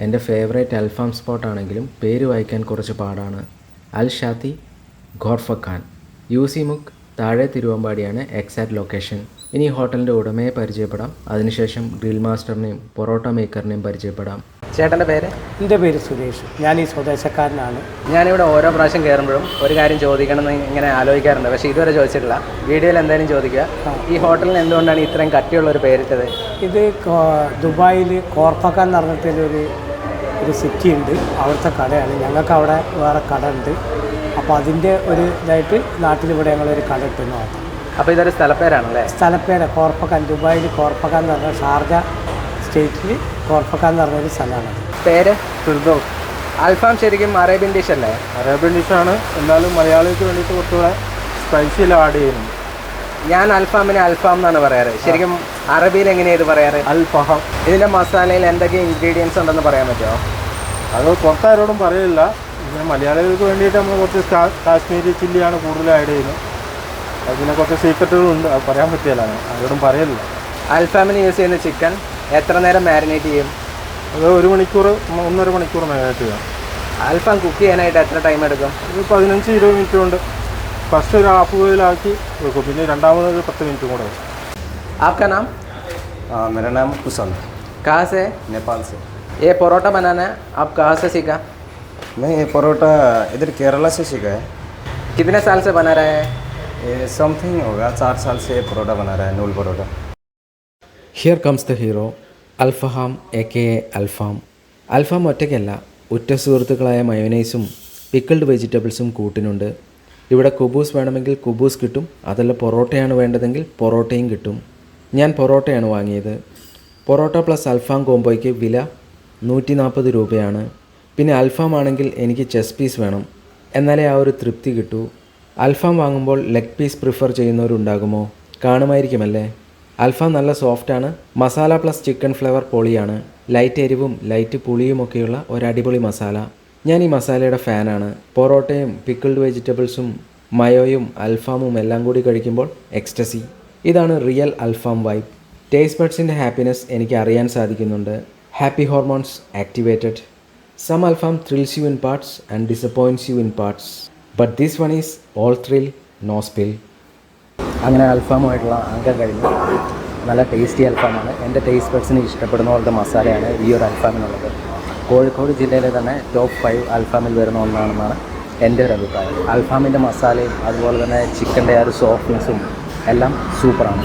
എൻ്റെ ഫേവറേറ്റ് അൽഫാം സ്പോട്ടാണെങ്കിലും പേര് വായിക്കാൻ കുറച്ച് പാടാണ്. അൽ ഷാത്തി ഖോർഫഖാൻ, യൂസി മുക്ക്, താഴെ തിരുവമ്പാടിയാണ് എക്സാക്റ്റ് ലൊക്കേഷൻ. ഇനി ഹോട്ടലിൻ്റെ ഉടമയെ പരിചയപ്പെടാം. അതിനുശേഷം ഗ്രിൽ മാസ്റ്ററിനെയും പൊറോട്ട മേക്കറിനെയും പരിചയപ്പെടാം. ചേട്ടൻ്റെ പേര്? എൻ്റെ പേര് സുരേഷ്. ഞാൻ ഈ സ്വദേശക്കാരനാണ്. ഞാനിവിടെ ഓരോ പ്രാവശ്യം കയറുമ്പോഴും ഒരു കാര്യം ചോദിക്കണമെന്ന് ഇങ്ങനെ ആലോചിക്കാറുണ്ട്, പക്ഷേ ഇതുവരെ ചോദിച്ചിട്ടില്ല. വീഡിയോയിൽ എന്തായാലും ചോദിക്കുക, ഈ ഹോട്ടലിന് എന്തുകൊണ്ടാണ് ഇത്രയും കട്ടിയുള്ള ഒരു പേരിട്ടത്? ഇത് ദുബായിൽ ഖോർഫഖാൻ എന്ന് പറഞ്ഞിട്ടൊരു സിറ്റി ഉണ്ട്, അവിടുത്തെ കടയാണ്. ഞങ്ങൾക്ക് അവിടെ വേറെ കട ഉണ്ട്. അപ്പോൾ അതിൻ്റെ ഒരു ഇതായിട്ട് നാട്ടിലിവിടെ ഞങ്ങളൊരു കട ഇട്ടെന്ന് മാത്രം. അപ്പോൾ ഇതൊരു സ്ഥലപ്പേരാണല്ലേ? സ്ഥലപ്പേര് ഖോർഫഖാൻ. ദുബായിൽ ഖോർഫഖാൻ എന്ന് പറഞ്ഞാൽ ഷാർജ സ്റ്റേറ്റിൽ ഖോർഫഖാൻ എന്ന് പറഞ്ഞൊരു സ്ഥലമാണ്. പേര്? ഫിർദൗസ്. അൽഫാം ശരിക്കും അറേബ്യൻ ഡിഷ് അല്ലേ? അറേബ്യൻ ഡിഷാണ്, എന്നാലും മലയാളികൾക്ക് വേണ്ടിയിട്ട് കുറച്ചുകൂടെ സ്പൈസിയിൽ ആഡ് ചെയ്യുന്നു. ഞാൻ അൽഫാമിനെ അൽഫാം എന്നാണ് പറയാറ്. ശരിക്കും അറബിയിൽ എങ്ങനെയാണ് ഇത് പറയാറ്? അൽ ഫഹം. ഇതിൻ്റെ മസാലയിൽ എന്തൊക്കെ ഇൻഗ്രീഡിയൻസ് ഉണ്ടെന്ന് പറയാൻ പറ്റുമോ? അത് പുറത്താരോടും പറയില്ല. പിന്നെ മലയാളികൾക്ക് വേണ്ടിയിട്ട് നമ്മൾ കുറച്ച് കാശ്മീരി ചില്ലിയാണ് കൂടുതൽ ആഡ് ചെയ്യുന്നത്. അതിന് കുറച്ച് സീക്രട്ടുകളുണ്ട്, അത് പറയാൻ പറ്റില്ല, ആരോടും പറയില്ല. അൽഫാമിന് യൂസ് ചെയ്യുന്ന ചിക്കൻ എത്ര നേരം മാരിനേറ്റ് ചെയ്യും? അത് 1 മണിക്കൂർ 1.5 മണിക്കൂർ മാരിനേറ്റ് ചെയ്യാം. അൽഫാം കുക്ക് ചെയ്യാനായിട്ട് എത്ര ടൈം എടുക്കും? ഒരു 15-20 മിനിറ്റ് കൊണ്ട്. ഫസ്റ്റ് ഒരു ഹാഫ് ബോയിലാക്കി വെക്കും, പിന്നെ രണ്ടാമത് 10 മിനിറ്റ് കൂടെ വെക്കും. आपका नाम? मेरा नाम कुशल। कहाँ से? नेपाल से। ये परोठा बनाना है आप कहाँ से सीखा? मैं ये परोठा इधर केरला से सीखा है। कितने साल से बना रहा है? ये समथिंग होगा 4 साल से परोठा बना रहा है, नूल parotta. Here comes the hero, alfaham a alfaham. Alfaham ഒറ്റയ്ക്കല്ല, ഉറ്റ സുഹൃത്തുക്കളായ മയോനൈസും പിക്കിൾഡ് വെജിറ്റബിൾസും കൂട്ടിനുണ്ട്. ഇവിടെ കുബൂസ് വേണമെങ്കിൽ കുബൂസ് കിട്ടും, അതല്ല പൊറോട്ടയാണ് വേണ്ടതെങ്കിൽ പൊറോട്ടയും കിട്ടും. ഞാൻ പൊറോട്ടയാണ് വാങ്ങിയത്. പൊറോട്ട പ്ലസ് അൽഫാം കോംബോയ്ക്ക് വില 140 രൂപയാണ്. പിന്നെ അൽഫാം ആണെങ്കിൽ എനിക്ക് ചെസ്റ്റ് പീസ് വേണം, എന്നാലേ ആ ഒരു തൃപ്തി കിട്ടൂ. അൽഫാം വാങ്ങുമ്പോൾ ലെഗ് പീസ് പ്രിഫർ ചെയ്യുന്നവരുണ്ടാകുമോ? കാണുമായിരിക്കുമല്ലേ. അൽഫാം നല്ല സോഫ്റ്റാണ്. മസാല പ്ലസ് ചിക്കൻ ഫ്ലേവർ പൊളിയാണ്. ലൈറ്റ് എരിവും ലൈറ്റ് പുളിയുമൊക്കെയുള്ള ഒരടിപൊളി മസാല. ഞാൻ ഈ മസാലയുടെ ഫാനാണ്. പൊറോട്ടയും പിക്കിൾഡ് വെജിറ്റബിൾസും മയോയും അൽഫാമും എല്ലാം കൂടി കഴിക്കുമ്പോൾ എക്സ്റ്റസി. ഇതാണ് റിയൽ അൽഫാം വൈബ്. ടേസ്റ്റ് ബഡ്സിൻ്റെ ഹാപ്പിനെസ് എനിക്ക് അറിയാൻ സാധിക്കുന്നുണ്ട്. Happy hormones activated. Some alfaham thrills you in parts and disappoints you in parts, but this one is all thrill no spill. അങ്ങനെ അൽഫാമുമായിട്ടുള്ള അംഗം കഴിഞ്ഞു. നല്ല ടേസ്റ്റി അൽഫാമാണ്. എൻ്റെ ടേസ്റ്റ് ബഡ്സിന് ഇഷ്ടപ്പെടുന്ന പോലത്തെ മസാലയാണ് ഈ ഒരു അൽഫാമിനുള്ളത്. കോഴിക്കോട് ജില്ലയിലെ തന്നെ ടോപ്പ് 5 അൽഫാമിൽ വരുന്ന ഒന്നാണെന്നാണ് എൻ്റെ ഒരു അഭിപ്രായം. അൽഫാമിൻ്റെ മസാലയും അതുപോലെ തന്നെ ചിക്കൻ്റെ ആ ഒരു സോഫ്റ്റ്നെസ്സും എല്ലാം സൂപ്പറാണ്.